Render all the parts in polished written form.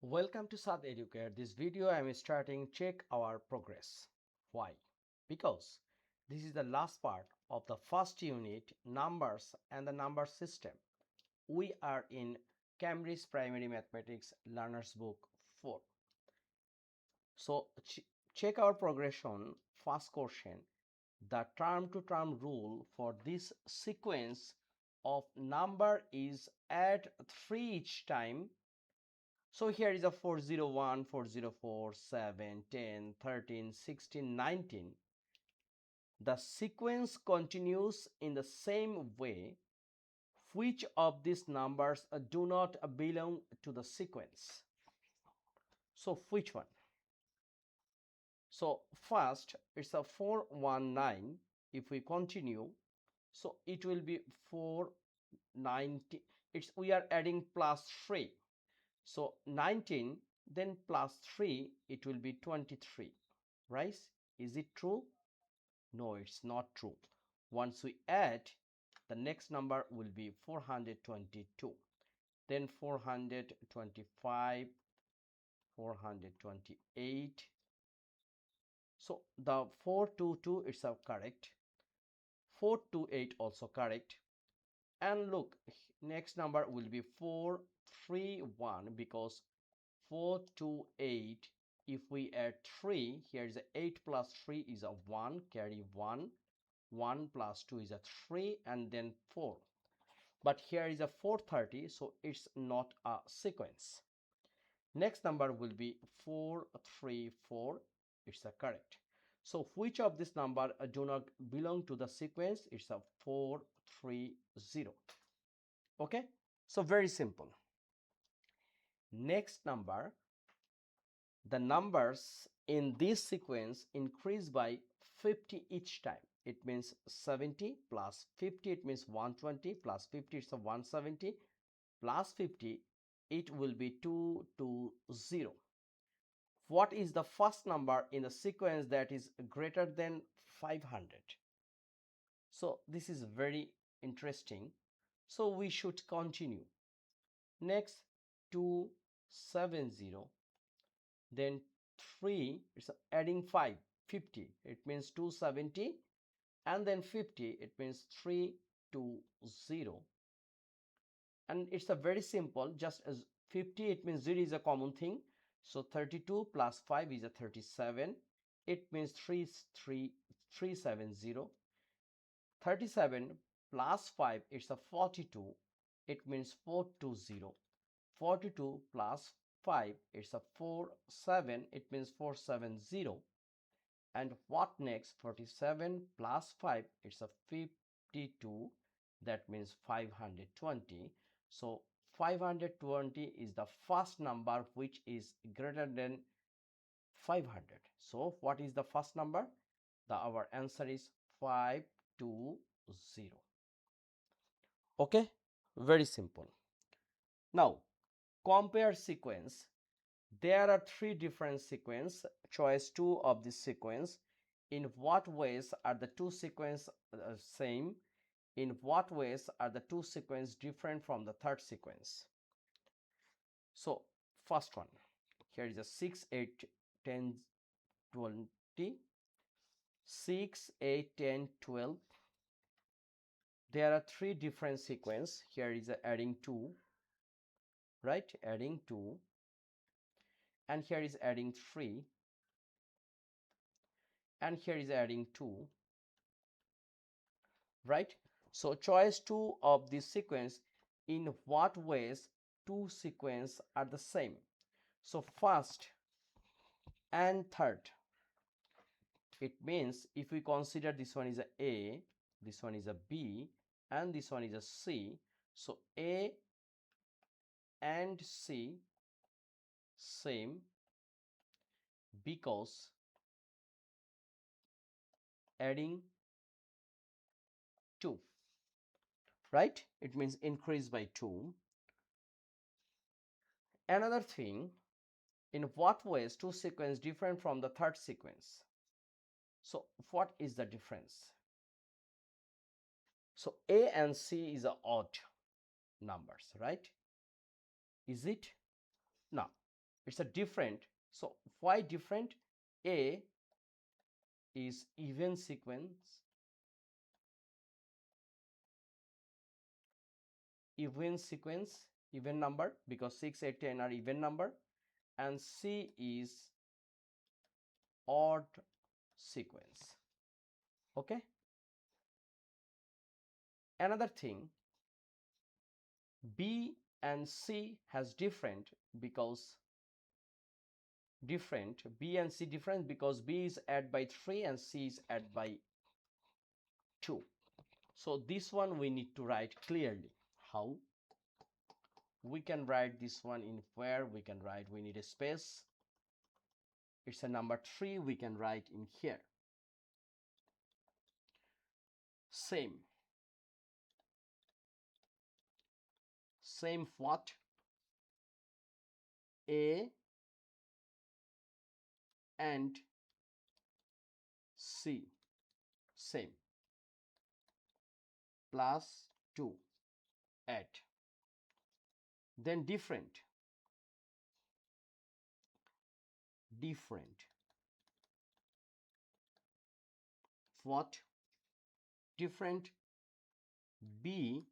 Welcome to Sad Educare. This video I am starting check our progress. Why? Because this is the last part of the first unit, numbers and the number system. We are in Cambridge Primary Mathematics Learners Book 4. So check our progression. First question. The term to term rule for this sequence of number is add 3 each time. So here is a 401, 404, 7, 10, 13, 16, 19. The sequence continues in the same way. Which of these numbers do not belong to the sequence? So which one? So first it's a 419. If we continue, so it will be 490. We are adding plus 3. So 19 then plus 3, it will be 23, right? Is it true? No, it's not true. Once we add, the next number will be 422, then 425, 428. So the 422 is correct, 428 also correct. And look, next number will be 431 because 428, if we add 3, here is a 8 plus 3 is a 1, carry 1, 1 plus 2 is a 3, and then 4. But here is a 430, so it's not a sequence. Next number will be 434, it's a correct. So which of this number do not belong to the sequence? It's a 430. Okay, so very simple. Next number, the numbers in this sequence increase by 50 each time. It means 70 plus 50, it means 120, plus 50 it's a 170, plus 50 it will be 220. What is the first number in the sequence that is greater than 500? So this is very interesting, so we should continue. Next 270, then 3, it's adding 5, 50, it means 270, and then 50, it means 320. And it's a very simple, just as 50 it means 0 is a common thing, so 32 plus 5 is a 37, it means 370. 37 plus 5 it's a 42, it means 420. 42 plus 5 it's a 47, it means 470. And what next? 47 plus 5 it's a 52, that means 520. So 520 is the first number which is greater than 500. So what is the first number? Our answer is 520. Okay, very simple. Now compare sequence. There are 3 different sequence. Choose 2 of this sequence. In what ways are the 2 sequence same? In what ways are the 2 sequence different from the third sequence? So first one, here is a 6, 8, 10, 20, 6, 8, 10, 12. There are 3 different sequence. Here is a adding 2, right? Adding 2. And here is adding 3. And here is adding 2, right? So choice 2 of this sequence. In what ways 2 sequence are the same? So first and third, it means if we consider this one is a, this one is a b, and this one is a c, so a and c same because adding 2, right? It means increase by 2. Another thing, in what ways 2 sequence different from the third sequence? So what is the difference? So a and c is a odd numbers, right? Is it? No. It's a different. So why different? A is even sequence, even number, because 6, 8, 10 are even number, and C is odd sequence. Okay. Another thing, B and C has different because B and C different because B is add by 3 and C is add by 2. So this one we need to write clearly. How? We can write this one in where we can write, we need a space. It's a number 3, we can write in here. Same what? A and C, same, plus 2, add. Then different what? Different B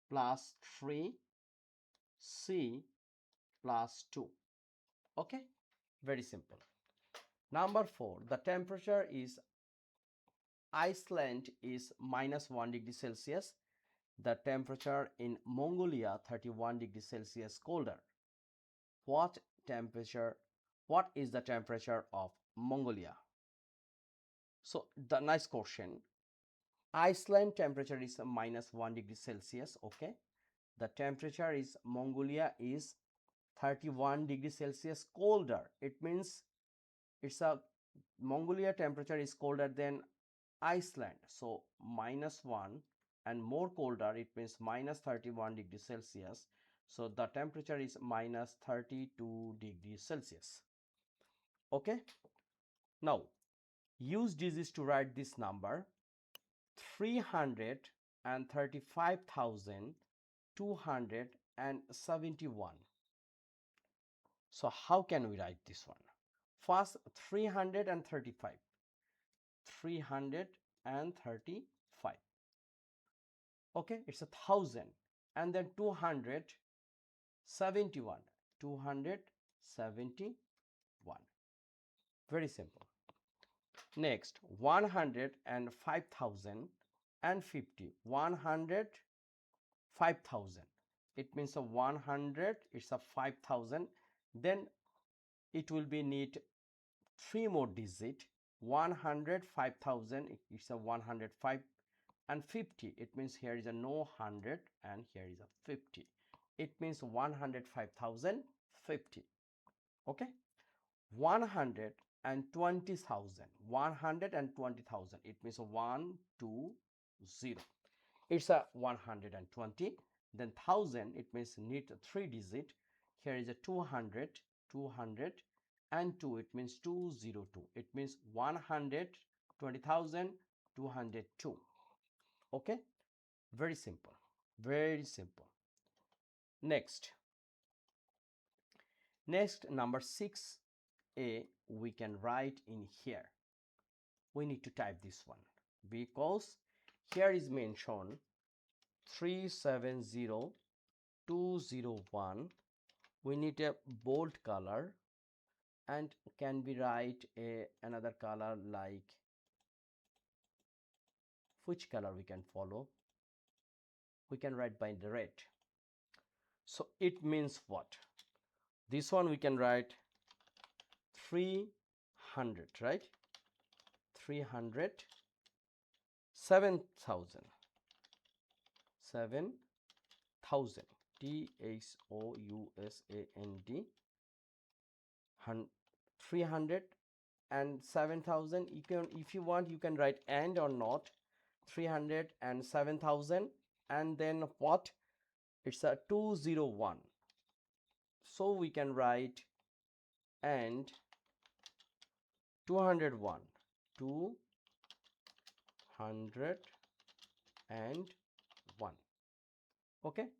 plus 3, C plus 2. Okay, very simple. Number 4, the temperature is Iceland is -1 degree Celsius. The temperature in Mongolia 31 degree Celsius colder. What is the temperature of Mongolia? So the nice question. Iceland temperature is -1 degree Celsius. Okay, the temperature is Mongolia is 31 degree Celsius colder. It means it's a Mongolia temperature is colder than Iceland. So -1 and more colder, it means -31 degrees Celsius. So the temperature is -32 degrees Celsius. Okay. Now use digits to write this number. 335,271. So how can we write this one? First 335. Okay, it's 1,000, and then 271. Very simple. Next 105,050. 105,000. It means a 100. It's a 5,000. Then it will be need 3 more digit. 105,000. It's a 105 and 50. It means here is a no 100 and here is a 50. It means 105,050. Okay. 120,000. 120,000. It means 120. It's a 120. Then 1,000. It means need 3 digit. Here is a 200 and 2. It means 202. It means 120,202. Okay, very simple, very simple. Next number 6a we can write in here. We need to type this one because here is mentioned 370201. We need a bold color, and can we write another color, like which color we can follow? We can write by the red. So it means what? This one we can write 300, right? 300, 7,000, 7,000, THOUSAND, 300 and 7,000. You can, if you want, you can write and or not. 300 and 7,000, and then what? It's a 201. So we can write and 201, 201. Okay,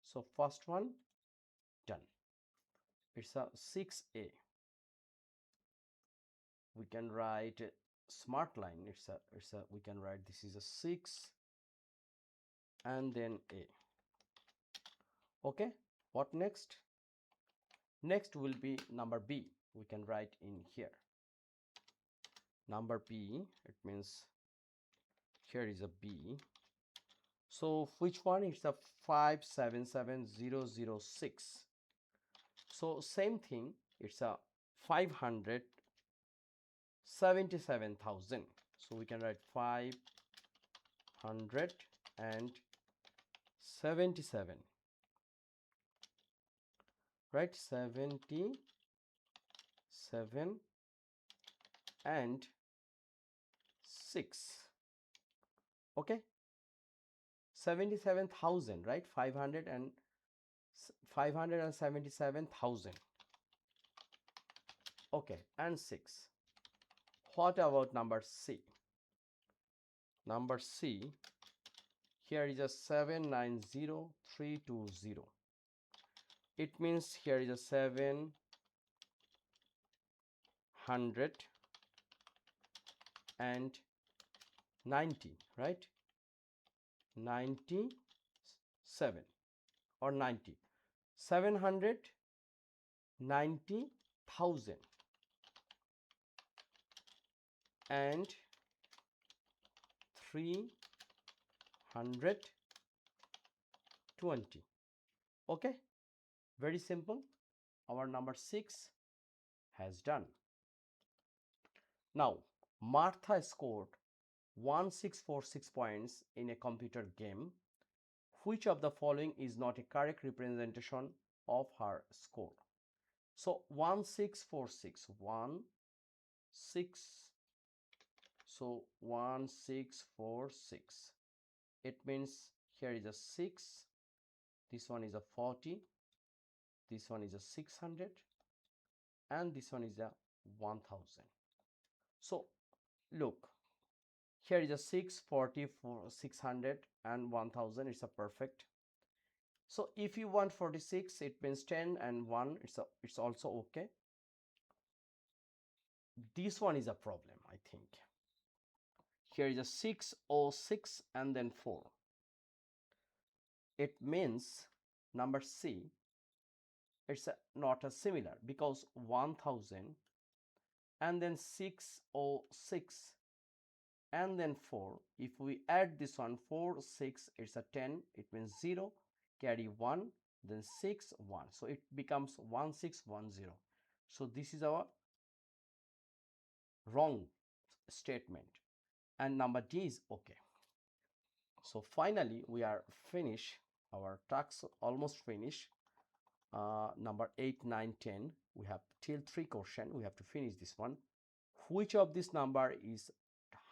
so first one done. it's a 6a. We can write smart line. It's a we can write this is a 6 and then a. Okay, what next? Next will be number b. We can write in here number b. It means here is a b. So which one? It's a 577006. So same thing, it's a 577,000. So we can write 577, right? 77 and 6. Okay, 77,000, right? 577,000. Okay, and 6. What about number C? Number C, here is a 790320. It means here is a 790, right? 97 or 90. 790,000 and 320. Okay, very simple. Our number 6 has done. Now Martha scored 1646 points in a computer game. Which of the following is not a correct representation of her score? So 1646, 1646. It means here is a 6, this one is a 40, this one is a 600, and this one is a 1000. So look, here is a 6, 40, 600 and 1000. It's a perfect. So if you want 46, it means 10 and 1. It's also okay. This one is a problem, I think. Here is a 606 and then 4. It means number C, it's not a similar, because 1000 and then 606 and then 4. If we add this one, 4, 6, it's a 10. It means 0, carry 1, then 6, 1. So it becomes 1610. So this is our wrong statement. And number D is okay. So finally, we are finished. Our tasks almost finished. Number 8, 9, 10. We have till 3 question. We have to finish this one. Which of this number is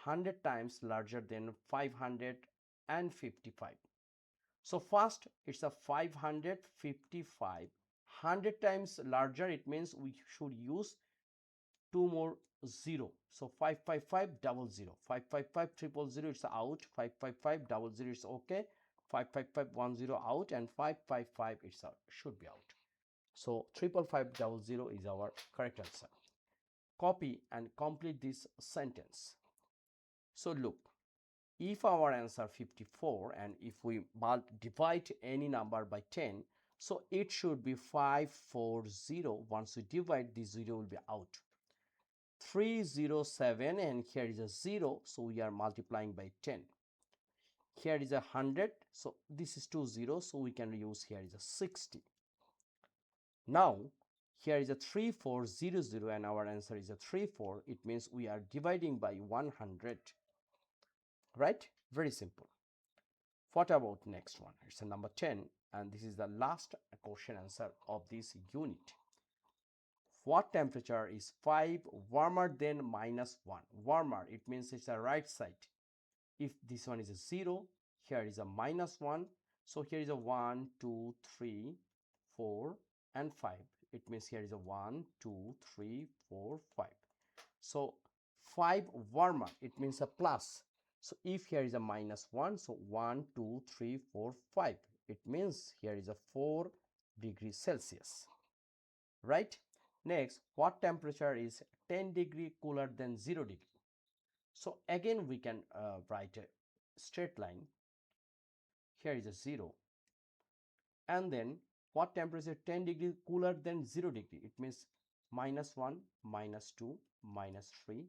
100 times larger than 555? So first, it's a 555. 100 times larger, it means we should use 2 more 0. So 55500. 555 it's out. 55500 is okay. 55510 out, and 555 it's out, should be out. So 55500 is our correct answer. Copy and complete this sentence. So look, if our answer 54 and if we divide any number by 10, so it should be 540. Once we divide, this 0 will be out. 307, and here is a 0, so we are multiplying by 10. Here is a 100, so this is 2 zeros, so we can use here is a 60. Now here is a 3400 and our answer is a 34. It means we are dividing by 100, right? Very simple. What about next one? It's a number 10, and this is the last question answer of this unit. What temperature is 5 warmer than -1? Warmer, it means it's the right side. If this one is a 0, here is a -1. So here is a 1, 2, 3, 4, and 5. It means here is a 1, 2, 3, 4, 5. So 5 warmer, it means a plus. So if here is a -1, so 1, 2, 3, 4, 5. It means here is a 4 degrees Celsius. right? Next, what temperature is 10 degree cooler than 0 degree? So again we can write a straight line. Here is a 0, and then what temperature 10 degree cooler than 0 degree? It means -1, -2, -3,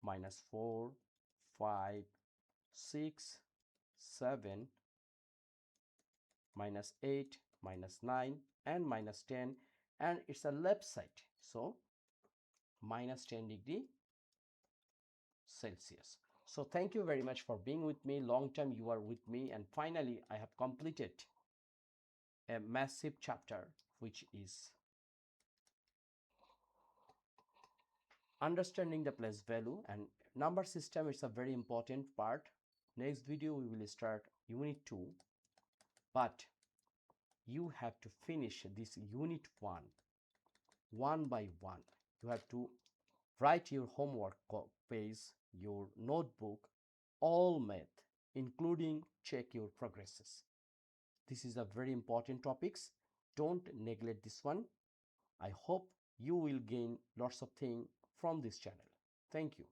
-4, 5, 6, 7, -8, -9, and -10, and it's a left side, so -10 degree Celsius. So thank you very much for being with me. Long time you are with me, and finally I have completed a massive chapter, which is understanding the place value, and number system is a very important part. Next video we will start unit 2, but you have to finish this unit 1 by one. You have to write your homework page, your notebook, all math, including check your progresses. This is a very important topics. Don't neglect this one. I hope you will gain lots of things from this channel. Thank you.